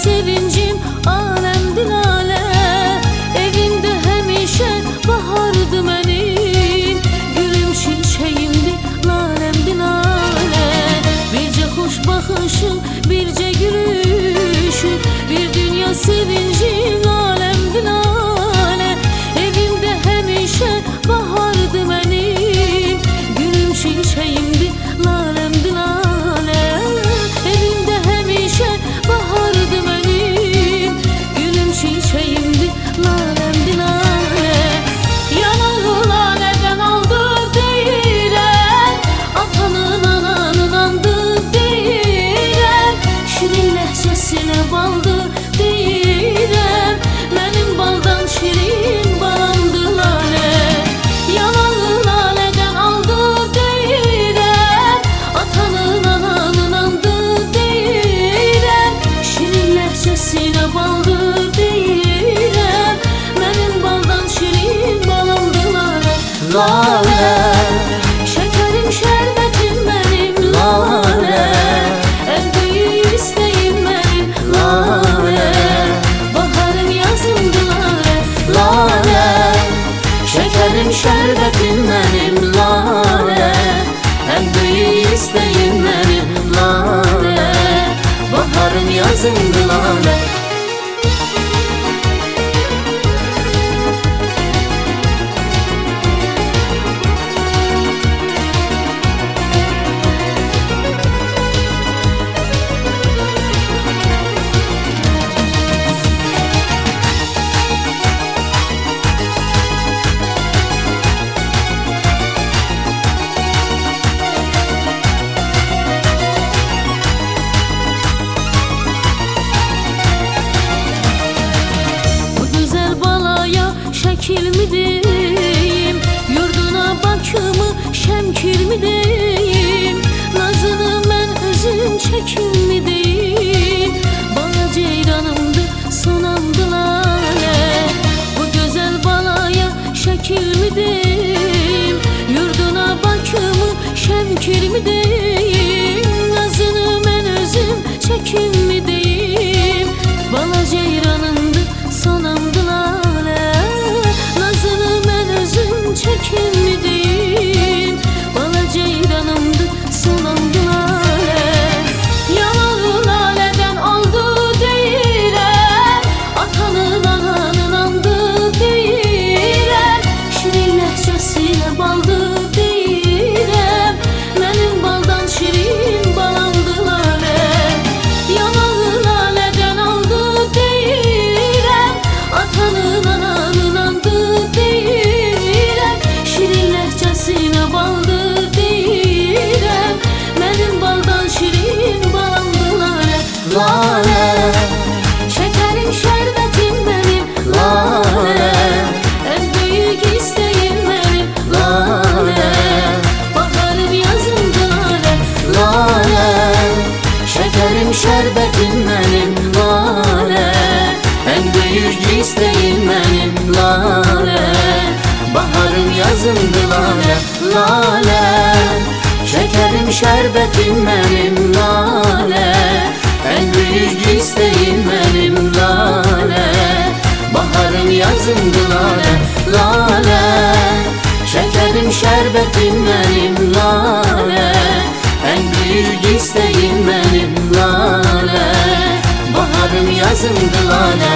sevincim alemdin ale. Evimde həmişə bahardı mənim, gülüm çiçeğimdi lalemdin ale. Bircə xoş baxışın, bircə gülüşün, bir dünya sevincim alemdin ale. Evimde həmişə bahardı mənim, gülüm çiçeğimdi lalemdin ale. Evimde həmişə bahardı mənim, gülüm çiçeğimdi lalemdin ale. Yanağı lalədən aldı deyirəm, atanın ananın andı deyirəm, şirin ləhcəsinə baldı deyirəm, mənim baldan şirin balamdı lalə. Yanağı lalədən aldı deyirəm, atanın ananın andı deyirəm, şirin ləhcəsinə baldı deyirəm, mənim baldan şirin balamdı lalə. Lalə, şəkərim şərbətim mənim lalə, ən böyük istəyim mənim lalə, baharım yazımdı lalə. Lalə, şəkərim şərbətim mənim lalə, ən böyük istəyim mənim lalə, baharım yazımdı lalə. Şəkil mi deyim, yurduna bakımı şəmkir mi deyim, nazını mən özüm çəkil mi deyim, bala ceyranımdı sonamdı lalə. Bu gözəl balaya şəkil mi deyim, yurduna bakımı şəmkir mi deyim, nazını mən özüm çəkil mi deyim, bala ceyranımdı sonamdı lalə. Çəkil mi deyim, bala ceyranımdı sonamdı lalə. Yanağı lalədən aldı deyirəm, atanın ananın andı deyirəm, şirin ləhcəsinə baldı deyirəm, mənim baldan şirin balamdı lalə. Yanağı lalədən aldı deyirəm, atanın ananın andı deyirəm, şirin ləhcəsinə baldı deyirəm, mənim baldan şirin balamdı lalə. Lalə, şəkərim şərbətim mənim lalə, ən böyük istəyim mənim lalə, baharım yazımdı lalə. Lalə, şəkərim şərbətim mənim lalə, ən böyük istəyim mənim lalə, baharım yazımdı lalə. Lalə, şəkərim şərbətim mənim lalə, ən böyük istəyim mənim lalə, baharım yazımdı lalə. Lalə, şəkərim şərbətim mənim lalə, ən böyük istəyim mənim lalə, baharım yazımdı lalə.